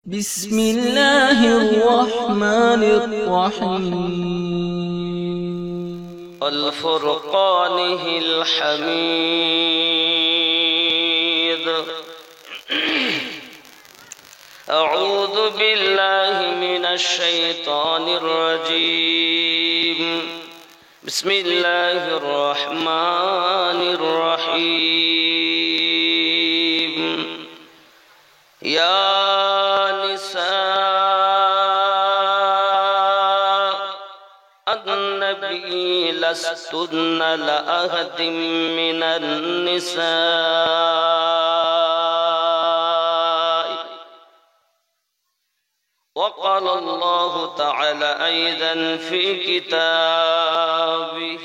بسم الله الرحمن الرحيم الفرقان الحميد. أعوذ بالله من الشيطان الرجيم. بسم الله الرحمن الرحيم. يا نساء النبي لستن لأحد من النساء. وقال الله تعالى أيضا في كتابه: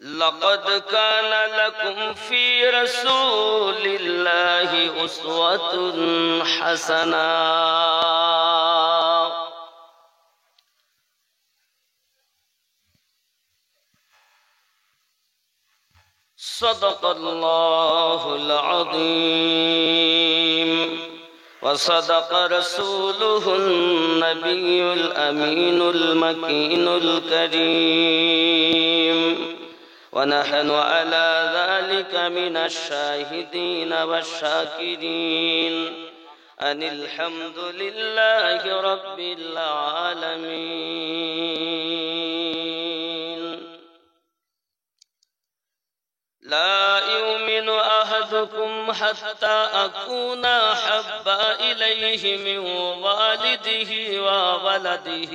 لقد كان لكم في رسول الله أسوة حسنة. صدق الله العظيم وصدق رسوله النبي الأمين المكين الكريم، ونحن على ذلك من الشاهدين والشاكرين أن الحمد لله رب العالمين. لا يؤمن أحدكم حتى أكون أحب إليه من والده وولده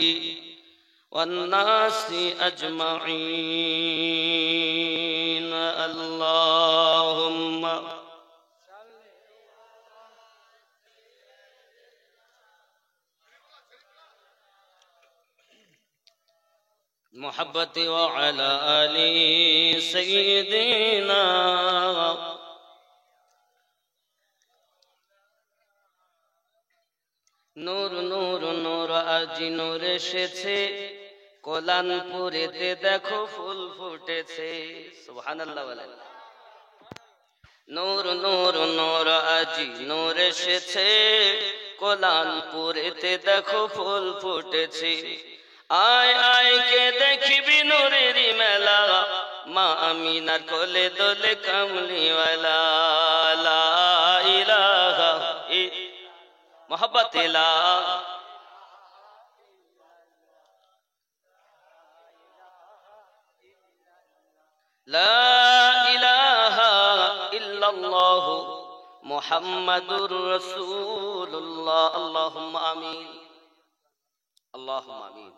والناس أجمعين. اللهم محبت وعلى آل سيدنا নূর নূর নূর আজি নূর এসেছে, কোলানপুরেতে দেখো ফুল ফুটেছে। সুবহানাল্লাহ বলেন। নূর নূর নূর আজি নূর এসেছে, কোলানপুরেতে দেখো ফুল ফুটেছে। আয় আয় কে দেখবি নূরের মেলা, মা আমিনার কোলে দোলে কামলিওয়ালা। লা ইলাহা মোহাব্বত লা ইলাহা ইল্লাল্লাহ মুহাম্মাদুর রাসূলুল্লাহ। আল্লাহুম্মা আমিন আল্লাহুম্মা আমিন।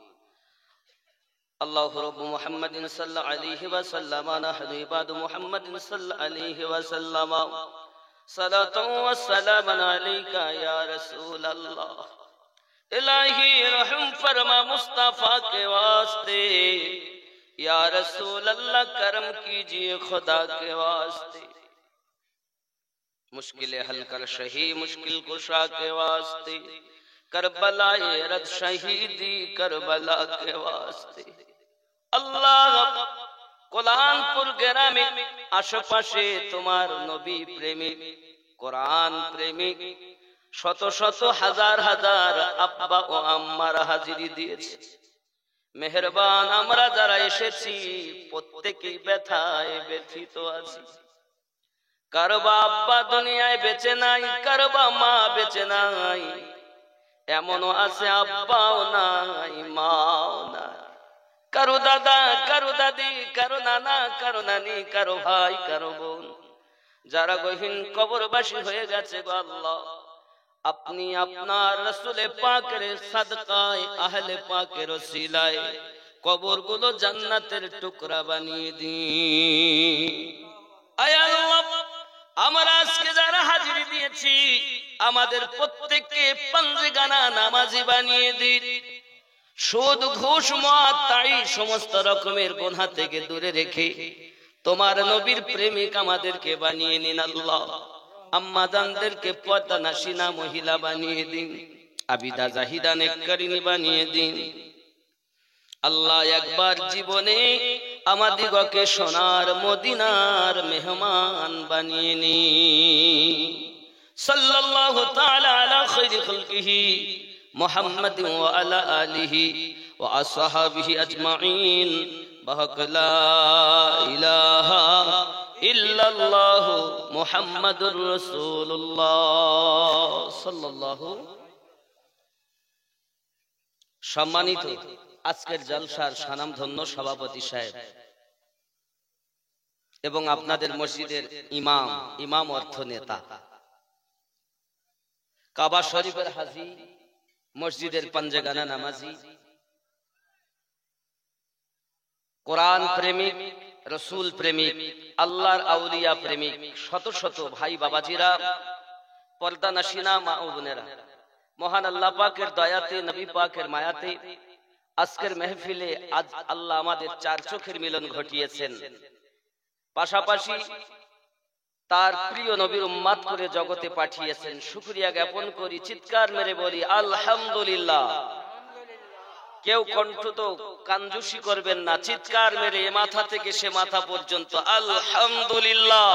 الله رب محمد صلى عليه وسلم نحن عباد محمد صلى عليه وسلم صلاة والسلام عليك يا رسول الله. الہی رحم فرما مصطفیٰ کے واسطے، یا رسول اللہ کرم کیجئے خدا کے واسطے، مشکل حل کر شہی مشکل کشا کے واسطے، کربلا رد شہیدی کربلا کے واسطے। আল্লাহ কোলানপুর গ্রামে আশেপাশে তোমার নবী প্রেমিক কোরআন প্রেমিক শত শত হাজার হাজার আব্বা ও আম্মারা হাজিরি দিয়েছে। মেহেরবান আমরা যারা এসেছি প্রত্যেকেই ব্যথায় ব্যথিত আছি। কারবা আব্বা দুনিয়ায় বেঁচে নাই, কারবা মা বেঁচে নাই, এমনও আছে আব্বাও নাই মাও নাই। কারো দাদা কারো দাদি কারো নানা কারো নানি কারো ভাই কারো বোন যারা গহীন কবরবাসী হয়ে গেছে। গো আল্লাহ, আপনি আপনার রাসূলে পাকের সাদকায় আহলে পাকের ওসিলায় কবরগুলো জান্নাতের টুকরা বানিয়ে দিন। আয় আল্লাহ, আমরা আজকে যারা হাজিরি দিয়েছি আমাদের প্রত্যেককে পাঞ্জেগানা নামাজি বানিয়ে দিন। সুদ ঘুষ মদ তাই সমস্ত রকমের গুনাহ থেকে দূরে রেখে তোমার নবীর প্রেমিক আমাদেরকে বানিয়ে নিন। আল্লাহ, আম্মা জানদেরকে পর্দা নাশিনা মহিলা বানিয়ে দিন, আবিদা জাহিদা নেককারিনী বানিয়ে দিন। আল্লাহ, একবার জীবনে আমাদিগকে সোনার মদিনার মেহমান বানিয়ে নি। सल्लल्लाहु ताला अला खैरि खल्किही मुहम्मद व अला आलिही व अस्हाबिही अजमाइन बहक ला इलाहा इल्लल्लाह मुहम्मदुर रासूलुल्लाह सल्लल्लाहु। सम्मानित আজকের জলসার স্বনামধন্য সভাপতি সাহেব এবং আপনাদের মসজিদের ইমাম, ইমাম অর্থ নেতা, কাবা শরীফের হাজী, মসজিদের পাঞ্জেগানা নামাজি, কোরআন প্রেমিক, রসুল প্রেমিক, আল্লাহর আউলিয়া প্রেমিক শত শত ভাই বাবাজিরা, পর্দা নাশিনা মা ও বোনেরা, মহান আল্লাহ পাকের দয়াতে, নবী পাকের মায়াতে আজকের মেহফিলে আজ আল্লাহ আমাদের চার চোখের মিলন ঘটিয়েছেন। পাশাপাশি তার প্রিয় নবীর উম্মত করে জগতে পাঠিয়েছেন। শুকরিয়া জ্ঞাপন করি, চিৎকার মেরে বলি আলহামদুলিল্লাহ। কেউ কণ্ঠ তো কাঞ্জুসি করবেন না, চিৎকার মেরে এ মাথা থেকে সে মাথা পর্যন্ত আলহামদুলিল্লাহ।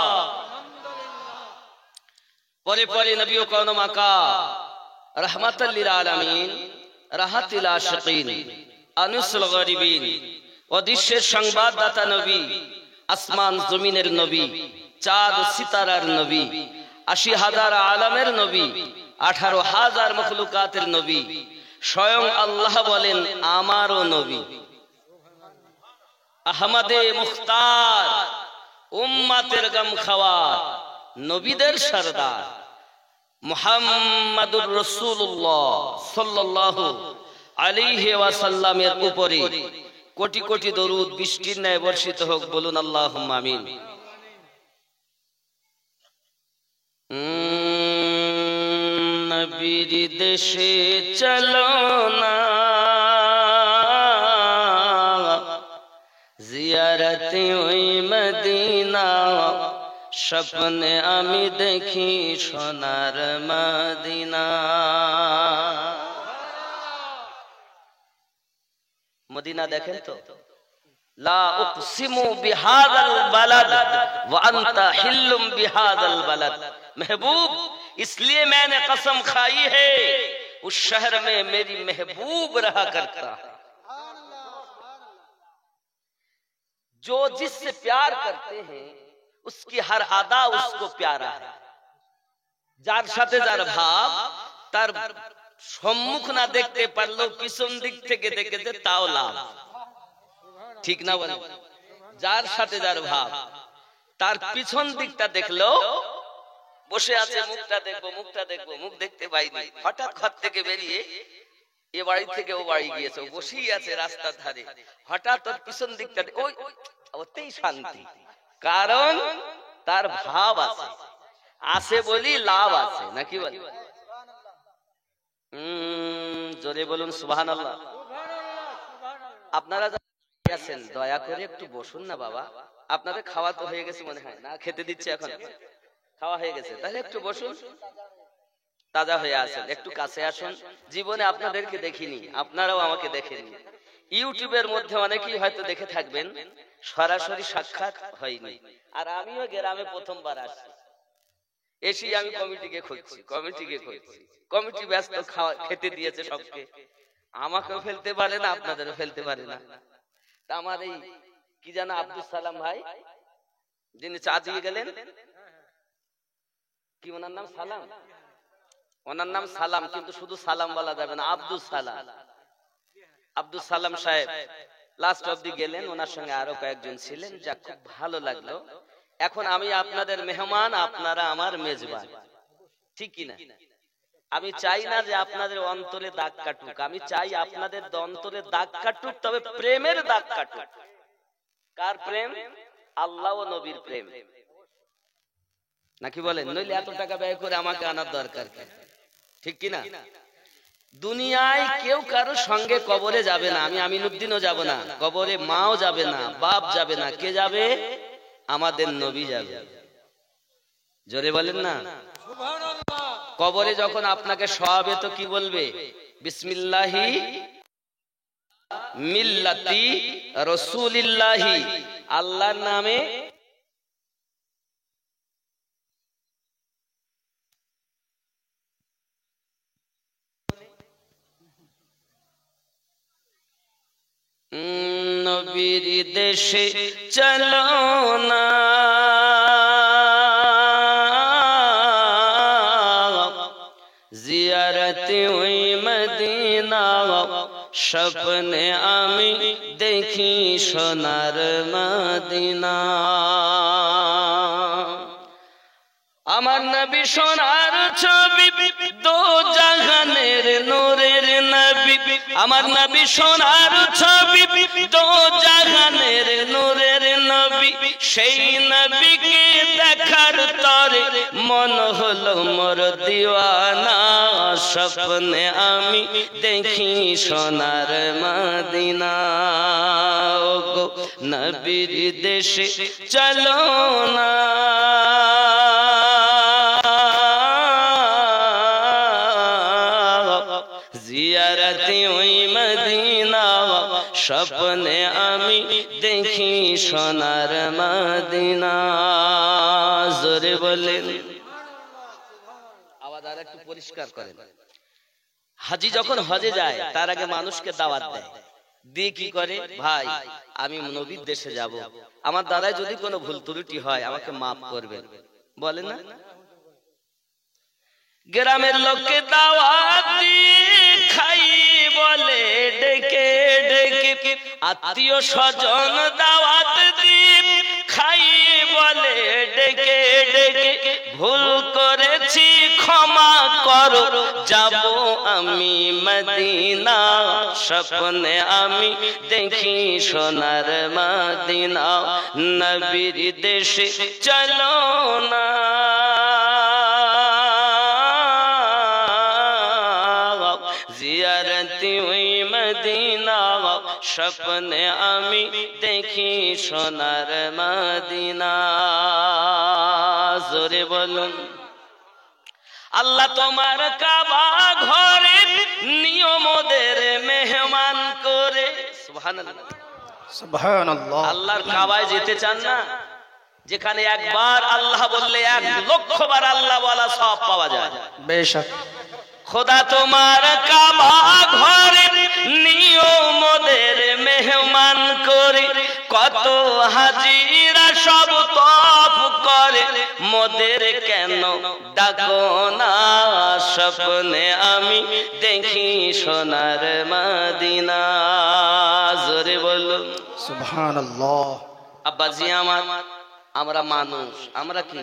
পরে পরে নবী ও কাওন মাকা রাহমাতাল লিল আলামিন, রাহাতিল আশিকিন, আনিসুল গরিবিন, অদৃশ্যের সংবাদদাতা নবী, আসমান জমিনের নবী, চাঁদ ও সিতারার নবী, ৮০,০০০ আলামের নবী, ১৮,০০০ মখলুকাতের নবী, স্বয়ং আল্লাহ বলেন আমারও নবী, আহমদে মুখতার, উম্মতের গম খাওয়ার, নবীদের সরদার মুহাম্মাদুর রাসূলুল্লাহ সাল্লাল্লাহু আলাইহি ওয়াসাল্লামের উপরে কোটি কোটি দরুদ বৃষ্টির ন্যায় বর্ষিত হোক, বলুন আল্লাহুম্মা আমিন। নবীর দেশে চলো না, জিয়ারতে ওই মদিনা, স্বপ্নে আমি দেখি সোনার মদিনা। মদিনা দেখেন তো, লা উকসিমু বিহাযাল বালাদ ওয়া আনতা হিল্লুম বিহাযাল বালাদ, महबूब इसलिए मैंने कसम खाई है उस शहर में मेरी महबूब रहा करता है। जो जिससे प्यार करते हैं उसकी हर आदा उसको प्यारा है। যার সাথে যার ভাব, তার সম্মুখ না দেখতে পারলেও পিছন দিক থেকে দেখেছে তাও লাভ, ঠিক না বলে? যার সাথে যার ভাব, তার পিছন দিকটা দেখলেও বসে আছে, মুখটা দেখবো, মুখটা দেখবো, মুখ দেখতে পাইনি, হঠাৎ ঘর থেকে বেরিয়ে এ বাড়ি থেকে ও বাড়ি গিয়েছে, বসেই আছে রাস্তার ধারে, হঠাৎ ওর পিছন দিকটা ওতেই শান্তি, কারণ তার ভাব আছে, আছে বলি লাভ আছে, নাকি বলে? জোরে বলুন সুবহানাল্লাহ। আপনারা আছেন দয়া করে একটু বসুন না বাবা, আপনাদের খাওয়া তো হয়ে গেছে মনে হয়, না খেতে দিচ্ছে এখন? খাওয়া হয়ে গেছে, তাহলে একটু বসুন, তাজা হয়ে আসেন, একটু কাছে আসুন। জীবনে আপনাদেরকে দেখিনি, আপনারাও আমাকে দেখেননি। ইউটিউবের মধ্যে অনেকেই হয়তো দেখে থাকবেন, সরাসরি সাক্ষাৎ হয়নি। আর আমিও গ্রামে প্রথমবার আসছি, এসে আমি কমিটিকে খুঁজছি, কমিটি ব্যস্ত, খেতে দিয়েছে সবকে, আমাকেও ফেলতে পারে না, আপনাদেরও ফেলতে পারে না। তা আমার এই কি জানা আব্দুল সালাম ভাই, যিনি চা দিয়ে গেলেন, কি ওনার নাম? সালাম। ওনার নাম সালাম, কিন্তু শুধু সালাম বলা যাবে না, আব্দুল সালাম। আব্দুল সালাম সাহেব লাস্ট অবধি গেলেন, ওনার সঙ্গে আরো কয়েকজন ছিলেন, যা খুব ভালো লাগলো। এখন আমি আপনাদের মেহমান, আপনারা আমার মেজবান, ঠিক কিনা? আমি চাই না যে আপনাদের অন্তরে দাগ কাটুক, আমি চাই আপনাদের অন্তরে দাগ কাটুক, তবে প্রেমের দাগ কাটুক। কার প্রেম? আল্লাহ ও নবীর প্রেম, নাকি বলেন? নইলে এত টাকা ব্যয় করে আমাকে আনার দরকার কি, ঠিক কিনা? দুনিয়ায় কেউ কারো সঙ্গে কবরে যাবে না, আমি আমিনুদ্দিনও যাব না, কবরে মাও যাবে না, বাপ যাবে না, কে যাবে? আমাদের নবী যাবে। জোরে বলেন না সুবহানাল্লাহ। কবরে যখন আপনাকে শোয়াবে তো কি বলবে? বিসমিল্লাহি মিল্লাতি রাসূলিল্লাহি, আল্লাহর নামে নবীর দেশে চলো না, জিয়ারতে ওই মদিনা স্বপ্নে আমি দেখি সোনার মদিনা। আমার নবী সোনার ছবি, দো জাহানের নূরের নবী। আমার নবী সোনার ছবি, দো জাহানের নূরের নবী। সেই নবীকে দেখার তরে মন হলো মোর দিওয়ানা, স্বপ্নে আমি দেখি সোনার মদিনা। ওগো নবীর দেশে চলো না, জিয়ারতে ওই মদিনা স্বপ্নে আমি দেখি সোনার মদিনা। জোরে বলেন আওয়াজ আর একটু পরিষ্কার করেন। হাজি যখন হজে যায় তার আগে মানুষকে দাওয়াত দেয়, দিয়ে কি করে, ভাই আমি নবীর দেশে যাব, আমার দ্বারাই যদি কোনো ভুল ত্রুটি হয় আমাকে মাফ করবেন, বলে না? গ্রামের লোককে দাওয়াত দিয়ে খাই বলে ডেকে ডেকে, আত্মীয় স্বজন দাওয়াত দিয়ে খাই বলে ডেকে ডেকে। ভুল করেছি ক্ষমা করো, যাব আমি মদিনা, স্বপ্নে আমি দেখি সোনার মদিনা। নবীর দেশে চলো না, জিয়ারতে ওই মদিনা স্বপ্নে আমি দেখি সোনার মদিনা। জোরে বলুন আল্লাহ তোমার কাবা ঘরে নিয়মদের মেহমান করে। সুবহানাল্লাহ সুবহানাল্লাহ। আল্লাহর কাবায় যেতে চান না? যেখানে একবার আল্লাহ বললে 1,00,000 বার আল্লাহ বলা সব পাওয়া যায়। বেশক খোদা তোমার কাবা ঘরে নিয়মদের মেহমান করে, কত হাজিরা সব তফ করে, মোদের কেন ডাকো না, স্বপ্নে আমি দেখি সোনার মদিনা। জোরে বলুন সুবহানাল্লাহ। আব্বাজি আমার, আমরা মানুষ, আমরা কি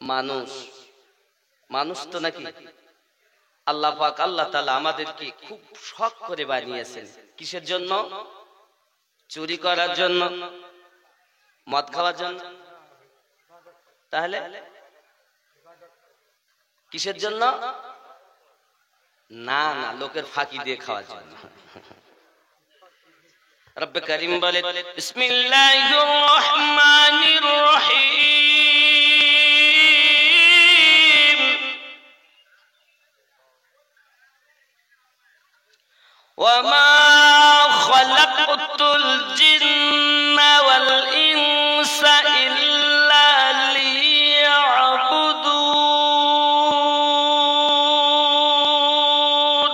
মানুষ? মানুষ তো নাকি? আল্লাহ পাক আল্লাহ তাআলা আমাদেরকে খুব শখ করে বানিয়েছেন। কিসের জন্য? চুরি করার জন্য, মদ খাওয়ার জন্য? তাহলে কিসের জন্য? না না, লোকের ফাঁকি দিয়ে খাওয়ার জন্য। রব্বে করিম বলে বিসমিল্লাহির রহমানির রহিম, ওয়ামা খালাকতুল জিন্না ওয়াল ইনসা ইল্লা লিয়াবুদুন।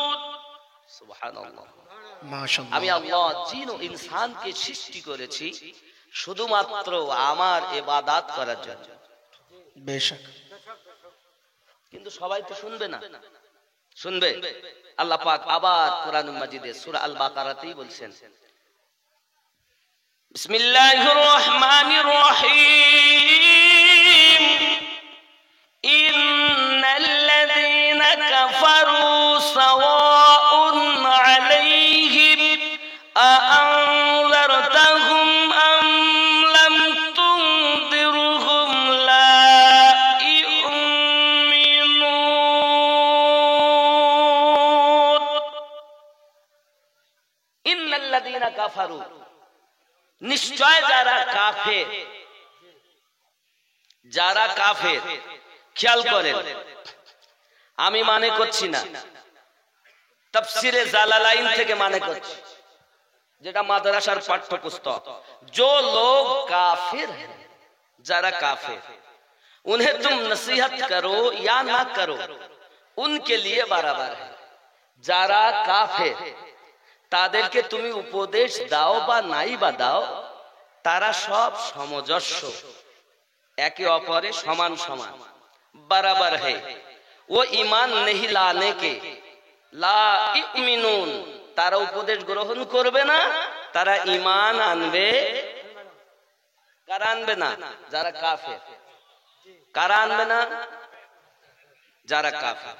সুবহানাল্লাহ। মাশাআল্লাহ। আমি আল্লাহ জিন ও ইনসানকে সৃষ্টি করেছি শুধুমাত্র আমার ইবাদত করার জন্য। বেশক। কিন্তু সবাই তো শুনবে না, শুনবে? আল্লাহ পাক আবার কোরআনুল মাজিদে সূরা আল বাকারাতেই বলছেন, বিসমিল্লাহির রহমানির রহিম, ইন্নাল্লাযীনা কাফারু সাওয়াউন আলাইহিম আ'আনযারতাহুম আম লাম তুনযিরহুম লা ইউমিনুন। ইন্নাল্লাযীনা কাফারু, নিশ্চয় যারা কাফের, যারা কাফের। খেয়াল করেন, আমি মানে করছি না, তাফসিরে জালালাইন থেকে মানে করছি, যেটা মাদ্রাসার পাঠ্যপুস্তক। जो लोग काफिर हैं, যারা কাফের, उन्हें तुम नसीहत करो या ना करो उनके लिए बराबर है। যারা কাফের তাদেরকে তুমি উপদেশ দাও বা নাই বা দাও, তারা সব সমজস্ব, একে অপরে সমান সমান, बराबर है। वो ईमान नहीं लाने के ला युमिनुन, তারা উপদেশ গ্রহণ করবে না, তারা ঈমান আনবে। কারা আনবে না? যারা কাফের। কারা আনবে না? যারা কাফের।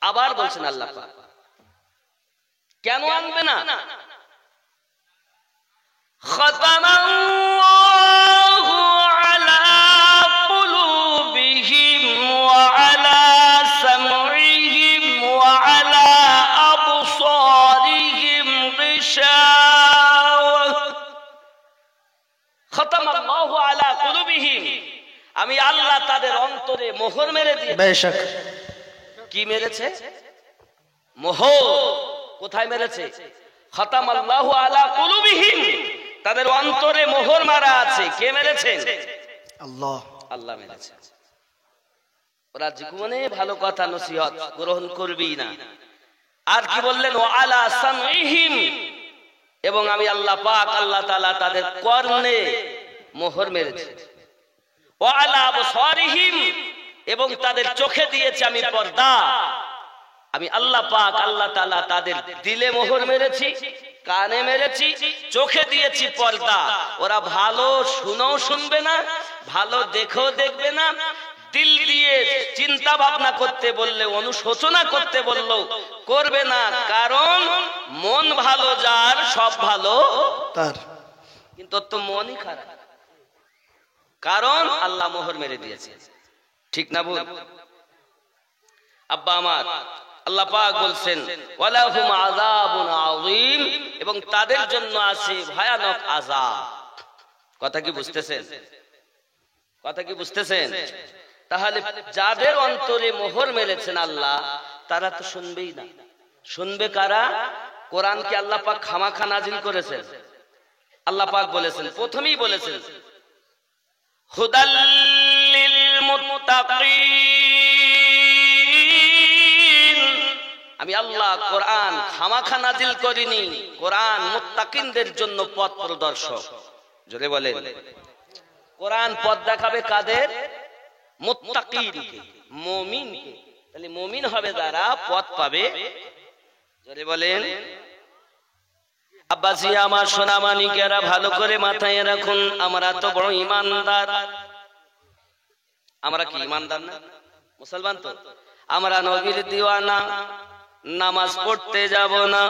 আবার বলছেন আল্লাহ পাক, কেন আনবে না? খাতামাল্লাহু আলা কুলুবিহিম ওয়া আলা সামঈহিম ওয়া আলা আবসারিহিম গিশাওয়া। খাতামাল্লাহু আলা কুলুবিহিম, আমি আল্লাহ তাদের অন্তরে মোহর মেরে দিয়েছি। বেশক। কি মেরেছে? মোহর। কোথায় মেরেছে? খাতামাল্লাহু আলা কুলুবিহিম, তাদের অন্তরে মোহর মারা আছে। কে মেরেছেন? আল্লাহ। আল্লাহ মেরেছে। ওরা জীবনে ভালো কথা নসিহত গ্রহণ করবেই না। আর কি বললেন? ওয়া আলা সামঈহিম, এবং আমি আল্লাহ পাক আল্লাহ তাআলা তাদের কর্ণে মোহর মেরেছে। ওয়া আলা আবসারিহিম, এবং তাদের চোখে দিয়েছি আমি পর্দা। আমি আল্লাহ পাক আল্লাহ তাআলা তাদের দিলে মোহর মেরেছি, কানে মেরেছি, চোখে দিয়েছি পর্দা। ওরা ভালো শুনেও শুনবে না, ভালো দেখেও দেখবে না। দিল দিয়ে চিন্তা ভাবনা করতে বললে, অনুশোচনা করতে বললেও করবে না, কারণ মন ভালো যার সব ভালো তার। কিন্তু তো মনই খারাপ, কারণ আল্লাহ মোহর মেরে দিয়েছে। ঠিক না বল? আব্বা আমার, আল্লাহ পাক বলছেন ওয়ালাহুম আযাবুন আযীম, এবং তাদের জন্য আছে ভয়ানক আযাব। কথা কি বুঝতেছেন? কথা কি বুঝতেছেন? তাহলে যাদের অন্তরে মোহর মেরেছেন আল্লাহ, তারা তো শুনবেই না। শুনবে কারা? কোরআনকে আল্লাহ পাক খামাখা নাজিল করেছেন। আল্লাহ পাক বলেছেন, প্রথমেই বলেছেন হুদাল লিল মুত্তাকিন। আমি আল্লাহ কোরআন খামাখা নাজিল করিনি, কোরআন মুত্তাকিনদের জন্য পথ প্রদর্শক। জোরে বলেন। কোরআন পথ দেখাবে কাদের? মুত্তাকিনকে, মুমিনকে। তাহলে মুমিন হবে যারা, পথ পাবে। জোরে বলেন। আব্বাসি আমার সোনা মানিকেরা, ভালো করে মাথায় রাখুন, আমরা তো বড় ইমানদার। আমরা কি ইমানদার না? মুসলমান তো। আমরা নবীর দিওয়ানা, নামাজ পড়তে যাব না।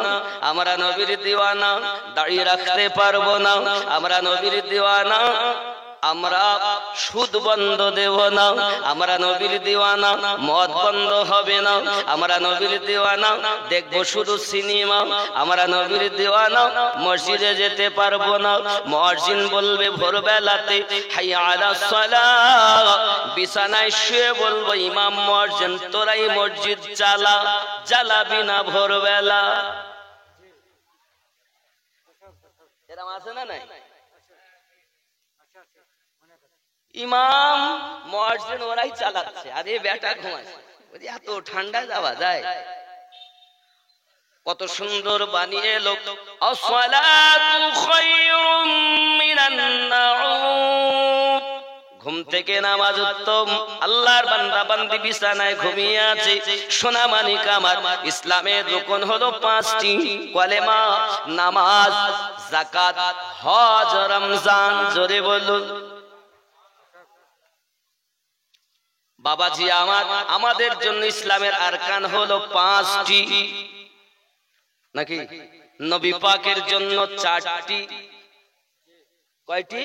আমরা নবীর দিওয়ানা, দাড়ি রাখতে পারবো না। আমরা নবীর দিওয়ানা, আমরা সুদ বন্ধ দেব না। আমরা নবীর দিওয়ানা, মদ বন্ধ হবে না। আমরা নবীর দিওয়ানা, দেখবো শুধু সিনেমা। আমরা নবীর দিওয়ানা, মসজিদে যেতে পারবো না। মুয়াজ্জিন বলবে ভোরবেলাতে হাইয়া আলাস সালাহ, বিছানায় শুয়ে বলবো ইমাম মুয়াজ্জিন তোরাই মসজিদ চালা, জ্বালাবি না ভোরবেলা। এরকম আছে না নাই? ইমাম মুয়াজ্জিন ওরাই চালাচ্ছে, আর এই বেটা ঘুমাচ্ছে। এত ঠান্ডা যাওয়া যায়? কত সুন্দর বানিয়ে লোক, আসসালাতু খায়রুম মিনান নাউম, ঘুম থেকে নামাজ উত্তম। আল্লাহর বান্দা বান্দি বিছানায় ঘুমিয়ে আছে। সোনা মানিক আমার, ইসলামের রুকন হলো 5টি, কলেমা, নামাজ, যাকাত, হজ, রমজান। জোরে বলুন। বাবাজি আমার, আমাদের জন্য ইসলামের আরকান হলো 5টি, নাকি? নবী পাকের জন্য 4টি। কয়টি?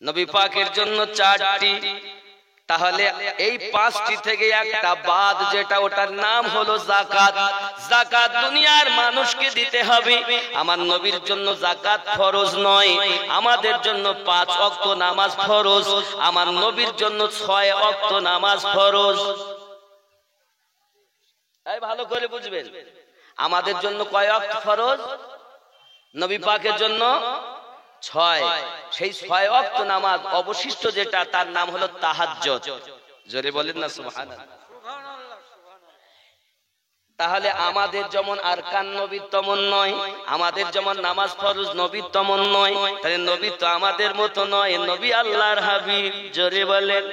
নবী পাকের জন্য 4টি। তাহলে এই 5টি থেকে একটা বাদ, যেটা ওটার নাম হলো যাকাত। যাকাত দুনিয়ার মানুষকে দিতে হবে। আমার নবীর জন্য যাকাত ফরজ নয়, আমাদের জন্য 5 ওয়াক্ত নামাজ ফরজ। আমার নবীর জন্য 6 ওয়াক্ত নামাজ ফরজ। এই ভালো করে বুঝবেন, আমাদের জন্য কয় ওয়াক্ত ফরজ? নবী পাকের জন্য 6। সেই 6 ওয়াক্ত নামাজ অবশিষ্ট যেটা, তার নাম হলো তাহাজ্জুদ। জোরে বলেন না সুবহানাল্লাহ। তাহলে আমাদের যেমন আরকান নবীর তেমন নয়, আমাদের যেমন নামাজ ফরজ নবীর তেমন নয়, তাহলে নবী তো আমাদের মতো নয়, নবী আল্লাহর হাবিব। জোরে বলেন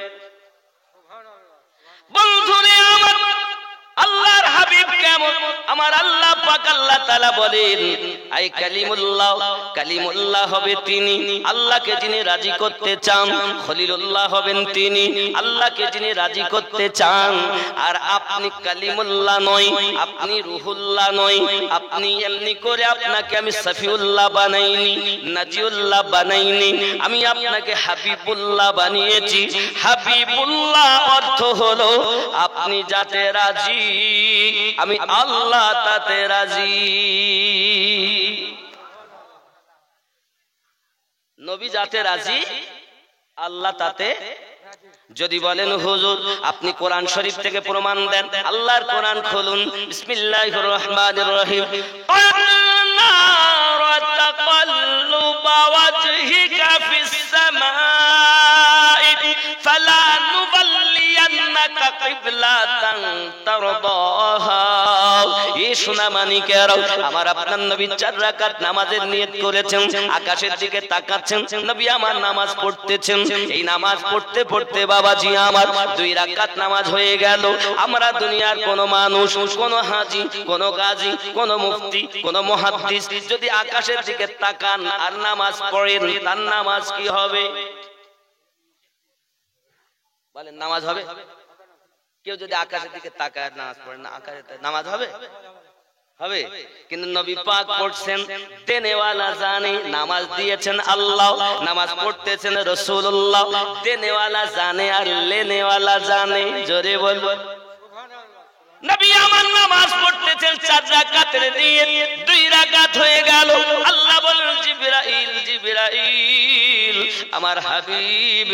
বন্ধুরে আমার, আল্লাহর হাবিব কেমন? আমার আল্লাহ পাক আল্লাহ তাআলা বলেন, আই কালিমুল্লাহ, কালিমুল্লাহ হবে তিনি, আল্লাহকে যিনি রাজি করতে চান। খলিলুল্লাহ হবেন তিনি, আল্লাহকে যিনি রাজি করতে চান। আর আপনি কালিমুল্লাহ নয়, আপনি রুহুল্লাহ নয়, আপনি এমনি করে আপনাকে আমি সফিউল্লাহ বানাইনি, নাজিউল্লাহ বানাইনি, আমি আপনাকে হাবিবুল্লাহ বানিয়েছি। হাবিবুল্লাহ অর্থ হলো আপনি যাতে রাজি, আমি আল্লাহ তাতে রাজি। নবী যাতে রাজি, আল্লাহ তাতে। যদি বলেন হুজুর আপনি কোরআন শরীফ থেকে প্রমাণ দেন, আল্লাহর কোরআন খুলুন, বিসমিল্লাহির রহমানির রহিম। তাকাল্লুবা ওয়াজহিকা ফিস সামাই ফালা নুওয়াল্লিয়ান্নাকা কিবলাতান তারদাহা। এই সোনা মানিকেরাও, আমার আপনার নবী 4 রাকাত নামাজের নিয়ত করেছেন, আকাশের দিকে তাকাচ্ছেন, নবী আমার নামাজ পড়তেছেন। এই নামাজ পড়তে পড়তে বাবাজি আমার 2 রাকাত নামাজ হয়ে গেল। আমরা দুনিয়ার কোন মানুষ, কোন হাজী, কোন গাজী, কোন মুফতি, কোন মুহাদ্দিস যদি আকাশের দিকে তাকান আর নামাজ পড়েন, তার নামাজ কি হবে? বলেন নামাজ হবে? কেউ যদি আকাশের দিকে তাকায় নামাজ পড়ে না, আকাশে নামাজ হবে? হবে। কিন্তু নবী পাক পড়ছেন, দেনেওয়ালা জানে, নামাজ দিয়েছেন আল্লাহ, নামাজ পড়তেছেন রাসূলুল্লাহ। দেনেওয়ালা জানে আর লেনেওয়ালা জানে। জোরে বলবো নবী আমার নামাজ পড়তেছেন 4 রাকাতের নিয়ত, 2 রাকাত হয়ে গেল। আল্লাহ বলেন জিবরাইল, জিবরাইল আমার হাবিব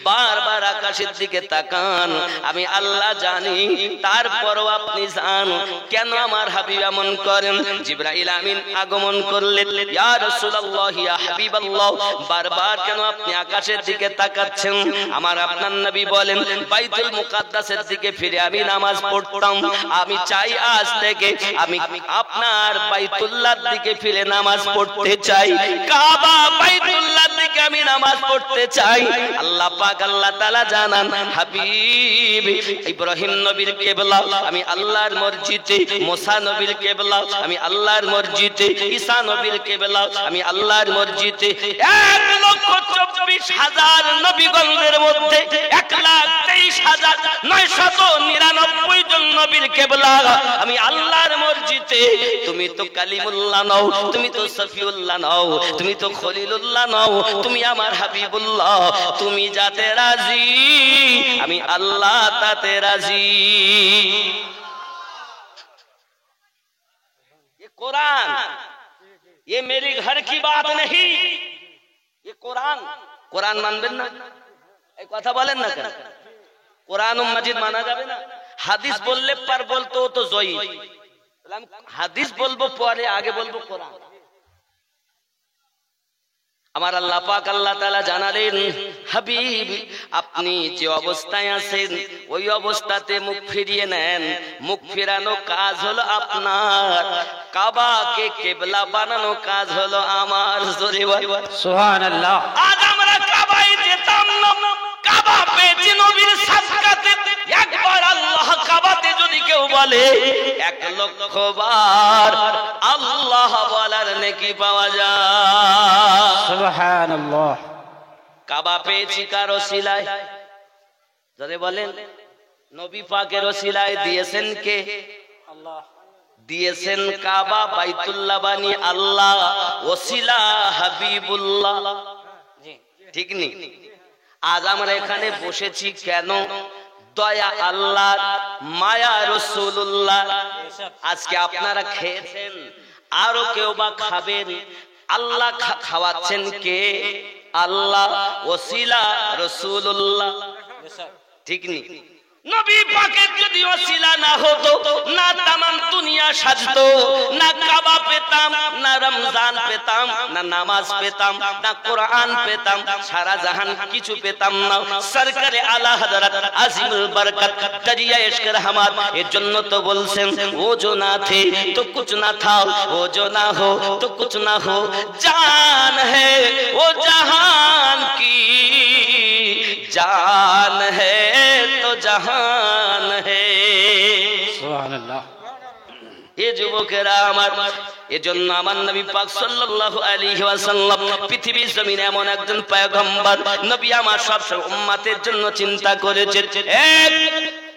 বারবার আকাশের দিকে তাকান, আমি আল্লাহ জানি, তারপরও আপনি জান কেন আমার হাবিব এমন করেন? জিবরাইল আমিন আগমন করলেন, ইয়া রাসূলুল্লাহ, ইয়া হাবিবাল্লাহ, বারবার কেন আপনি আকাশের দিকে তাকাচ্ছেন? আমার আপনার নবী বলেন, বাইতুল মুকাদ্দাসের দিকে ফিরে আমি নামাজ পড়তাম, আমি চাই আজ থেকে আমি আপনার বাইতুল্লাহর দিকে ফিরে নামাজ পড়তে চাই, কাবা বাইতুল্লাহর দিকে আমি নামাজ পড়তে চাই। আল্লাহ পাক আল্লাহ তাআলা জানান, হাবিব ইব্রাহিম নবীর কিবলা আমি আল্লাহর মসজিদে, মুসা নবীর কিবলা আমি আল্লাহর মসজিদে, ঈসা নবীর কিবলা আমি আল্লাহর মসজিদে। 1,24,000 নবীগণের মধ্যে 1,23,999 জন নবীর কিবলা আমি আল্লাহর মসজিদে। তুমি তো কালিমুল্লাহ নও, তুমি তো সফিউল্লাহ নও, তুমি তো খলিলুল্লাহ নও, তুমি আমার হাবিবুল্লাহ। তুমি যাতে রাজি, আমি আল্লাহ তাতে রাজি। ये कुरान, ये मेरी घर की बात नहीं, ये कुरान। कुरान मानবেন না? এই কথা বলেন না কেন? কুরআন মাজিদ মানা যাবে না? হাদিস বললে পার বলতো তো জয়ী, হাদিস বলবো পরে, আগে বলবো কোরআন। আমার আল্লাহ পাক আল্লাহ তাআলা জানালেন, হাবিব আপনি যে অবস্থায় আছেন ওই অবস্থাতে মুখ ফিরিয়ে নেন। মুখ ফিরানো কাজ হলো আপনার, কাবাকে কিবলা বানানো কাজ হলো আমার। জোরে বল সুবহানাল্লাহ। আজ আমরা কাবায় যেতাম না, কাবা পেয়েছি নবীর সাদকাতে। একবার আল্লাহ কাবাতে যদি কেউ বলে 1,00,000 বার আল্লাহ বলার নেকি পাওয়া যায়। সুবহানাল্লাহ। কাবা পেয়েছি কার ওসিলায়? যদি বলেন নবী পাকের ওসিলায়। দিয়েছেন কে? আল্লাহ। দিয়েছেন কাবা বাইতুল্লাহ বানি আল্লাহ, ওসিলা হাবিবুল্লাহ। ঠিক নি? আজ আমরা এখানে বসেছি কেন? দয়া আল্লাহ, মায়া রাসূলুল্লাহ। আজকে আপনারা খেয়েছেন, আরো কেউ বা খাবেন, আল্লাহ খাওয়াচ্ছেন কে? আল্লাহ, ওসিলা রাসূলুল্লাহ। ঠিক নি? নবী পাকের যদি ওসিলা না হতো, না তামাম দুনিয়া সাজতো, না কাবা পেত পেতাম, না রমজান পেতাম, না নামাজ পেতাম, না কোরআন পেতাম, সারা জাহান কিছু পেতাম না। সরকারে আলা হযরত আজিমুল বরকত দরিয়া ইশক রহমত এর জন্য তো বলছেন ও जो ना थे तो कुछ ना था, वो जो ना हो तो कुछ ना हो, जान है वो जहान की, जान है तो जहान है। সুবহানাল্লাহ। এ যুবকেরা আমার, এজন্য আমার নবী পাক সাল্লাল্লাহু আলাইহি ওয়াসাল্লাম পৃথিবীর জমিনে এমন একজন পয়গম্বর নবী আমার সব উম্মতের জন্য চিন্তা করেছেন। এক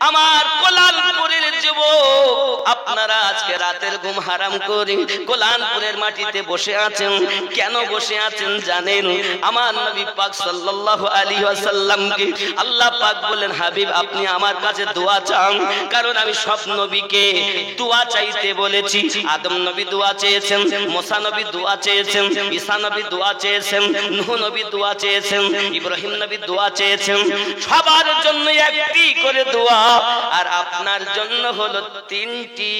আমার কোলালপুরের যুবক, আপনারা আজকে রাতের ঘুম হারাম করে কোলালপুরের মাটিতে বসে আছেন, কেন বসে আছেন জানেন? আমার নবী পাক সাল্লাল্লাহু আলাইহি ওয়াসাল্লামকে আল্লাহ পাক বলেন, হাবিব আপনি আমার কাছে দোয়া চান, কারণ আমি সব নবীকে দোয়া চাইতে বলেছি। আদম নবী দোয়া চেয়েছেন, মুসা নবী দোয়া চেয়েছেন, ঈসা নবী দোয়া চেয়েছেন, নূহ নবী দোয়া চেয়েছেন, ইব্রাহিম নবী দোয়া চেয়েছেন। সবার জন্য একটি করে দোয়া, আর আপনার জন্য হলো তিনটি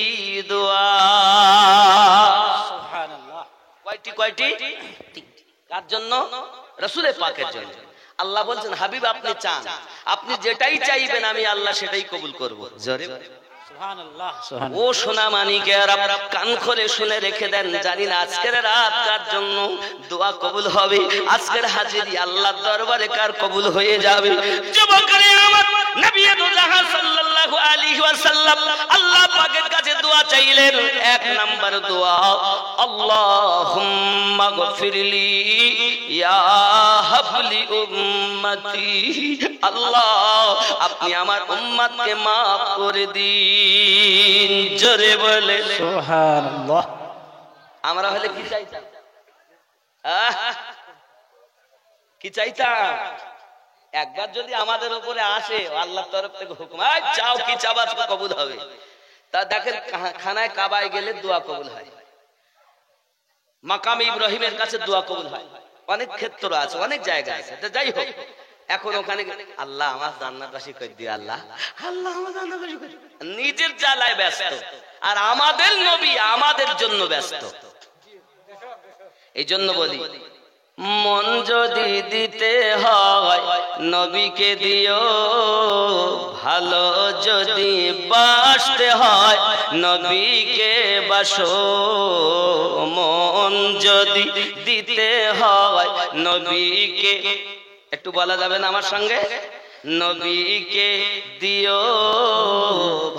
দোয়া। সুবহানাল্লাহ। কয়টি কয়টি? কার জন্য? রাসূলের পাকের জন্য। আল্লাহ বলছেন হাবিব আপনি চান, আপনি যেটাই চাইবেন আমি আল্লাহ সেটাই কবুল করব। জোরে সুবহানাল্লাহ। ও সোনা মানিকেরা, কান খুলে শুনে রেখে দেন, জানি না আজকের রাত কার জন্য দোয়া কবুল হবে, আজকের হাজিরি আল্লাহর দরবারে কার কবুল হয়ে যাবে। যুবকরা আমার, নবী দো জাহান সাল্লাল্লাহু আলাইহি ওয়াসাল্লাম আল্লাহ পাকের কাছে দোয়া চাইলেন। এক নাম্বার দোয়া, আল্লাহুম্মা গফিরলি ইয়া হাবলি উম্মতি, আল্লাহ আপনি আমার উম্মতকে maaf করে দিন। জোরে বলে সুবহানাল্লাহ। আমরা হলে কি চাইতাম? কি চাইতাম? একবার যদি আমাদের উপরে আসে আল্লাহর তরফ থেকে হুকুম, চাও কি চাবা কবুল হবে। তা দেখেন খানায় কাবায় গেলে দোয়া কবুল হয়, মাকামে ইব্রাহিমের কাছে দোয়া কবুল হয়, অনেক ক্ষেত্র আছে, অনেক জায়গা আছে। যাই হোক, এখন ওখানে আল্লাহ আমার জান্নাতবাসী করে দিও, আল্লাহ আল্লাহ আমার জান্নাতবাসী করে দিও, নিজের জ্বালায় ব্যস্ত, আর আমাদের নবী আমাদের জন্য ব্যস্ত। এই জন্য বলি, মন যদি দিতে হয় নবীকে দিও, ভালো যদি বাসতে হয় নবীকে বাসো, মন যদি দিতে হয় নবীকে, একটু বলা যাবে না আমার সঙ্গে? নবীকে দিও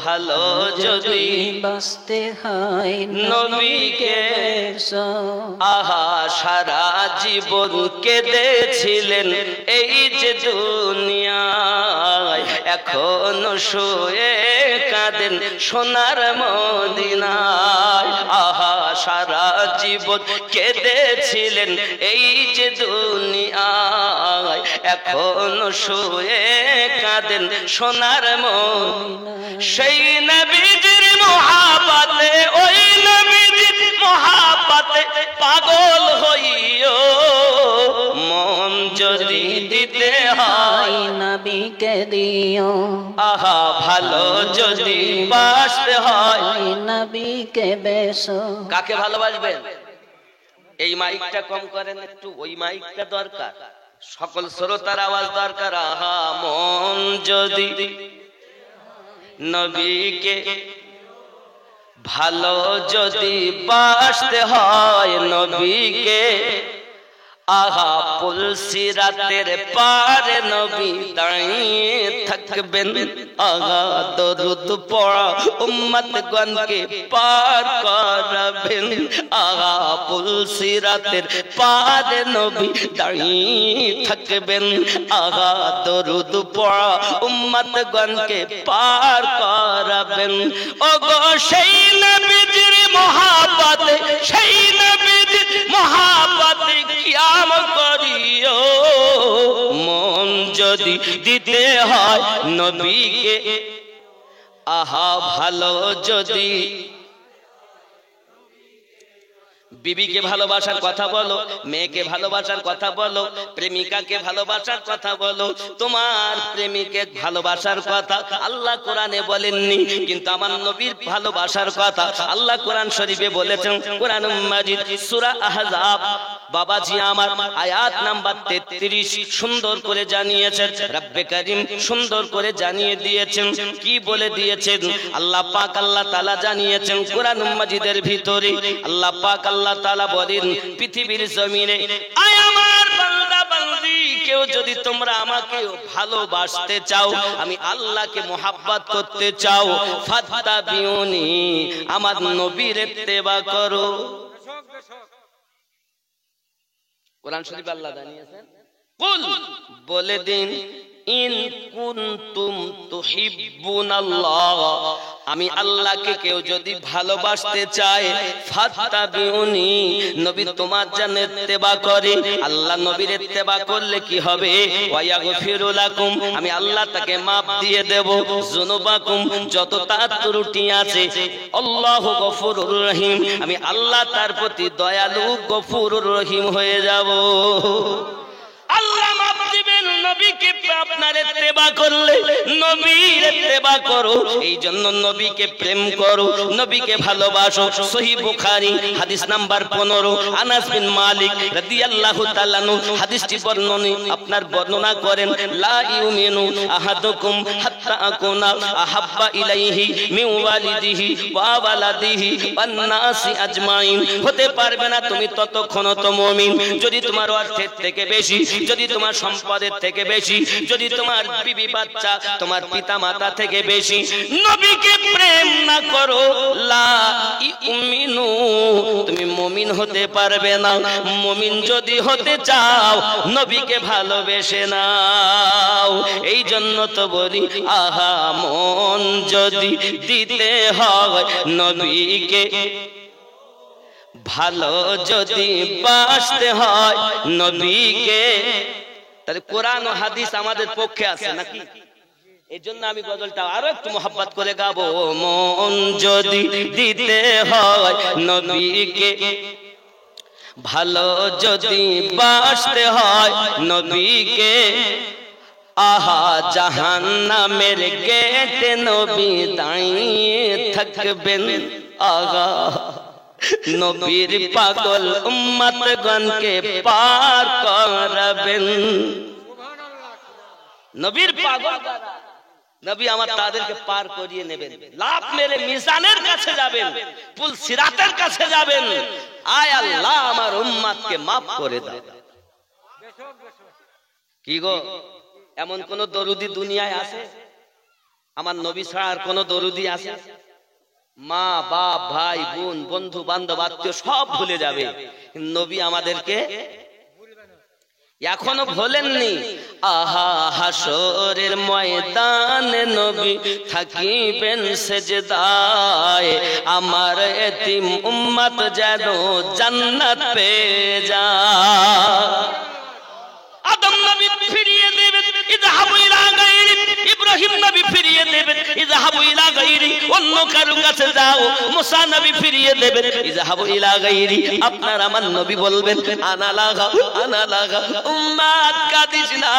ভালো যদি বাসতে হয় নবীকে। সব আহা সারা জীবন কেঁদেছিলেন এই যে দুনিয়ায়, এখনো শুয়ে কাঁদেন সোনার মদিনায়। আহা সারা জীবন কেঁদেছিলেন এই যে দুনিয়ায়, এখনো শুয়ে কাঁদেন সোনার মদিনায়। সেই নবীজির মহাব্বতে, ওই নবীজির মহাব্বতে পাগল হইও, মন যদি দিতে হয় নবীকে দিও, আহা ভালো যদি বাসতে হয় নবীকে বেসো। কাকে ভালোবাসবেন? এই মাইকটা কম করেন একটু, ওই মাইকটা দরকার, সকল শ্রোতার আওয়াজ দরকার। আহা মন যদি নবীকে, ভালো যদি বাসতে হয় নবীকে, আহা পুলসিরাতের পারে নবী দাঁড়িয়ে থাকবেন, আগা দরুদ পড়া উম্মতগণকে পার করাবেন। আগা পুলসিরাতের পারে নবী দাঁড়িয়ে থাকবেন, আগা দরুদ পড়া উম্মতগণকে পার করাবেন। ওগো সেই নবীজির মহাব্বতে, সেই নবীজির মহাব্বতে কিয়াম করিও, মন যদি দিতে হয় নবীকে, আহা ভালো যদি বিবিকে ভালোবাসার কথা বলো, মেয়েকে ভালোবাসার কথা বলো, প্রেমিকাকে ভালোবাসার কথা বলো, তোমার প্রেমিকে ভালোবাসার কথা আল্লাহ কোরআনে বলেননি, কিন্তু আমার নবীর ভালোবাসার কথা আল্লাহ কোরআন শরীফে বলেছেন। কোরআন মাজিদ সূরা আহজাব বাবাজি আমার আয়াত নাম্বার 33 সুন্দর করে জানিয়েছেন, রব্বে কারীম সুন্দর করে জানিয়ে দিয়েছেন। কি বলে দিয়েছেন আল্লাহ পাক? আল্লাহ তাআলা জানিয়েছেন কোরআন মাজিদের ভিতরে, আল্লাহ পাক আল্লাহ তাআলা বলেন, পৃথিবীর জমিনে আয় আমার বান্দা বান্দি, কেউ যদি তোমরা আমাকে ভালোবাসতে চাও, আমি আল্লাহকে মোহাব্বত করতে চাও, ফাত্তাবিউনি, আমার নবীর ইত্তেবা করো। কোরআন শরীফে আল্লাহ জানিয়েছেন, কুল বলে দিন, ইন কুনতুম তুহিব্বুনাল্লাহ, আমি আল্লাহকে কেউ যদি ভালোবাসতে চায়, ফাত্তাবিউনি, নবী তোমার জন্য ইত্তেবা করে। আল্লাহ নবীর ইত্তেবা করলে কি হবে? ওয়া ইয়াগফিরু লাকুম, আমি আল্লাহ তাকে maaf দিয়ে দেব, যুনুবাকুম, যত তার ত্রুটি আছে। আল্লাহু গফুরুর রহিম, আমি আল্লাহ তার প্রতি দয়ালু গফুরুর রহিম হয়ে যাব। আল্লাহ মাফ দিবেন নবীকে আপনার ইত্তেবা করলে। নবীর ইত্তেবা করো, এই জন্য নবীকে প্রেম করো, নবীকে ভালোবাসো। সহিহ বুখারী হাদিস নাম্বার 15, আনাস বিন মালিক রাদিয়াল্লাহু তাআলা আনহু হাদিসটি বর্ণনা করেন, লা ইউমিনু আহাদুকুম হাত্তা আকুনা আহাব্বা ইলাইহি মিন ওয়ালিদিহি ওয়া ওয়ালাদিহি ওয়ান নাসি আজমাইন, হতে পারবে না তুমি ততক্ষণ তো মুমিন যদি তোমার অর্থের থেকে বেশি, যদি তোমার সম্পদের থেকে বেশি, যদি তোমার বিবি বাচ্চা তোমার পিতা মাতা থেকে বেশি নবীকে প্রেম না করো, লা ইউমিনু, তুমি মুমিন হতে পারবে না। মুমিন যদি হতে চাও নবীকে ভালোবেসে নাও। এই জন্য তো বলি, আহা মন যদি দিতে হয় নবীকে, ভালো যদি বাসতে হয় নবীকে, তাহলে কোরআন ও হাদিস আমাদের পক্ষে আছে নাকি? এই জন্য আমি গজলটা আরো একটু মোহাব্বত করে গাবো। মন যদি দিতে হয় নবীকে, ভালো যদি বাসতে হয় নবীকে, আহা জাহান্নামের গেটে নবী দাঁড়িয়ে থাকবেন, আগা নবীর পাগল উম্মতগণকে পার করাবেন। নবীর পাগল নবী আমার তাদেরকে পার করিয়ে নেবেন, লাভ মেরে মিজানের কাছে যাবেন, পুল সিরাতের কাছে যাবেন। আয় আল্লাহ আমার উম্মতকে মাফ করে দাও। কি গো, এমন কোন দরুদি দুনিয়ায় আছে? আমার নবী ছাড়া আর কোন দরুদি আছে? মা বাপ ভাই বোন বন্ধু বান্ধব আত্মীয় সব ভুলে যাবে, নবী আমাদেরকে এখনো ভোলেননি। আহা হাসরের ময়দানে নবী থাকিবেন সেজদায়, আমার এতিম উম্মত যেন জান্নাত পেয়ে যায়। আদম নবী ফিরিয়ে দেবেন, ইযহাবু ইলা গায়রি, ইব্রাহিম নবী ফিরিয়ে দেবেন, ইযহাবু ইলা গায়রি, অন্য কারো কাছে যাও। মুসা নবী ফিরিয়ে দেবেন, ইযহাবু ইলা গায়রি। আপনার আমার নবী বলবেন, আনা লাগা আনা লাগা, উম্মত কাঁদিস না,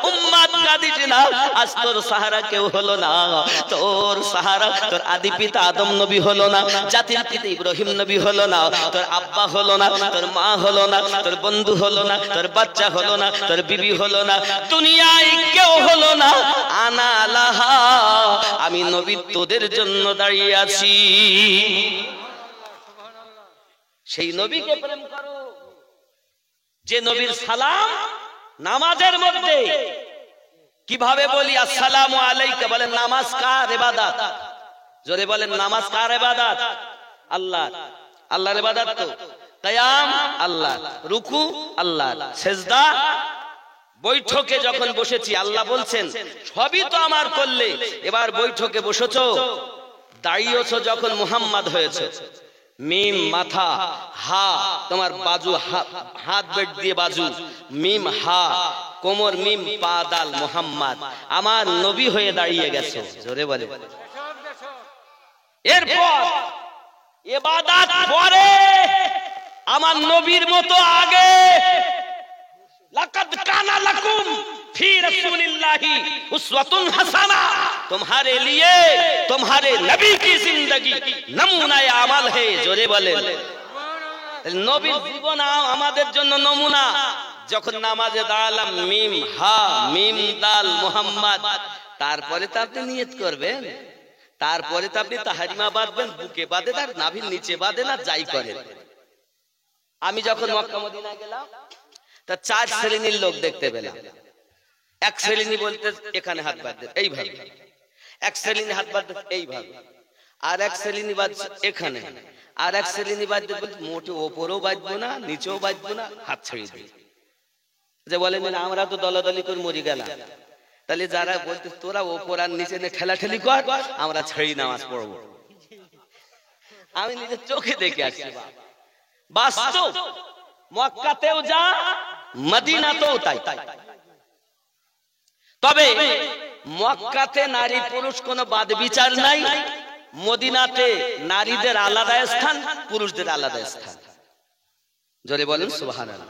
উম্মত কাঁদিস না, আজ তোর সাহারা কেউ হলো না, তোর সাহারা তোর আদি পিতা আদম নবী হলো না, জাতির পিতা ইব্রাহিম নবী হলো না, তোর আব্বা হলো না, তোর মা হলো না, তোর বন্ধু হলো না, তোর বাচ্চা হলো না, তোর বিবি হলো না, দুনিয়ায় কেউ হলো না। আনা লাহা, আমি নবী তোদের জন্য দাঁড়িয়ে আছি। সেই নবীকে প্রেম করো যে নবীর সালাম নামাজের মধ্যে কিভাবে বলি, আসসালামু আলাইকা, বলেন নামাজ কার ইবাদত? জোরে বলেন, নামাজ কার ইবাদত? আল্লাহ। আল্লাহর ইবাদত তো কিয়াম আল্লাহ, রুকু আল্লাহ, সিজদা। বৈঠকে যখন বসেছি আল্লাহ বলছেন সবই তো আমার করলে, এবার বৈঠকে বসেছো, দাঁড়িয়েছো যখন মুহাম্মদ হয়েছে, মিম মাথা, হা তোমার বাজু, হাত বেট দিয়ে বাজু, মিম হা কোমর, মিম পা দাল, মুহাম্মদ আমার নবী হয়ে দাঁড়িয়ে গেছে। জোরে বলে। এরপর ইবাদত পরে আমার নবীর মতো আগে লাকাদ কানা লাকুম ফি রাসূলিল্লাহি উসওয়াতুন হাসানা, तुम्हारे लिए तुम्हारे नबी की जिंदगी नमूना अमल है। জোরে বলেন নবীর জীবন আমাদের জন্য নমুনা। যখন নামাজে দাঁড়ালাম মিম হা মিম দাল মুহাম্মদ, তারপরে তো আপনি নিয়ত করবেন, তারপরে তো আপনি তাহরিমা বাঁধবেন, বুকে বাঁধেন আর নাভির নিচে বাঁধেন আর যাই করেন। আমি যখন মক্কা মদিনা গেলাম তা 4 শ্রেণীর লোক দেখতে পেলাম। এক শ্রেণী বলতে এখানে হাত বাঁধবে এইভাবে, এক শ্রেণী হাত বাঁধবে এইভাবে, আর এক শ্রেণী বাঁধছে এখানে, আর এক শ্রেণী বাঁধবে মোটে ওপরেও বাঁধবো না নিচেও বাঁধবো না, হাত ছেড়ে দিই। যে বলেন আমরা তো দলাদলি করে মরি গেলাম, তাহলে যারা বলতে তোরা ওপর আর নিচে ঠেলাঠেলি কর, আমরা ছেড়ে নামাজ পড়বো। আমি নিজের চোখে দেখে আসছি, বাস্তব মক্কাতেও যা মদিনাতেও তাই। তবে মক্কাতে নারী পুরুষ কোনো বাদ বিচার নাই, মদিনাতে নারীদের আলাদা স্থান, পুরুষদের আলাদা স্থান। জোরে বলেন সুবহানাল্লাহ।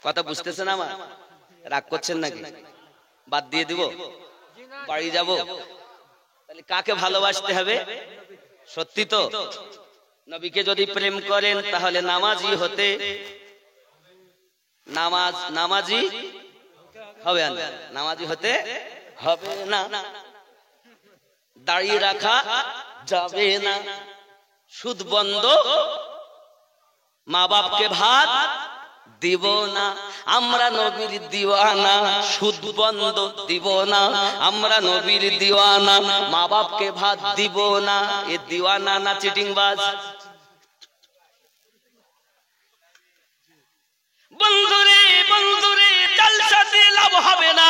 কথা বুঝতেছেন আমার? রাগ করছেন নাকি? বাদ দিয়ে দিব, বাড়ি যাব? তাহলে কাকে ভালোবাসতে হবে? সত্যি তো নবীকে যদি প্রেম করেন তাহলে নামাজি হতে নামাজি হবে না, নামাজি হতে হবে না, দাড়ি রাখা যাবে না, সুদ বন্ধ, মা বাপকে ভাত দিব না, আমরা নবীর দিওয়ানা, সুদ বন্ধ দিব না, আমরা নবীর দিওয়ানা, মা বাপকে ভাত দিব না। এ দিওয়ানা না চিটিংবাজ? বন্ধুরে বন্ধুরে জলসাতে লাভ হবে না,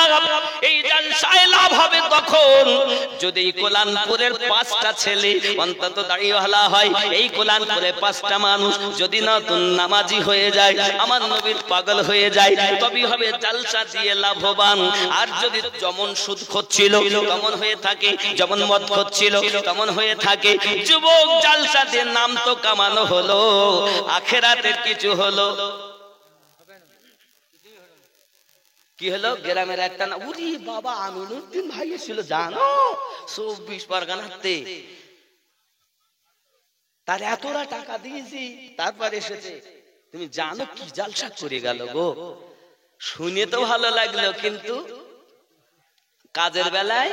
এই জলসায় লাভ হবে তখন যদি কোলানপুরের 5টা ছেলে অন্তত দাড়িওয়ালা হয়, এই কোলানপুরে 5টা মানুষ যদি নতুন নামাজি হয়ে যায়, আমার নবীর পাগল হয়ে যায়, তবেই হবে জলসা দিয়ে লাভবান। আর যদি যেমন সুদ খাচ্ছিল তেমন হয়ে থাকে, যেমন মদ খাচ্ছিল তেমন হয়ে থাকে, যুবক জলসা দিয়ে নাম তো কামানো হলো, আখিরাতের কিছু হলো কি হলো? গ্রামের একটা না, উরি বাবা আমিনুদ্দিন ভাই এসেছিল জানো 24 পরগনাতে, তার এতটা টাকা দিয়েছি তারপর এসেছে। তুমি জানো কি জালসা করে গেল গো? শুনে তো ভালো লাগলো, কিন্তু কাজের বেলায়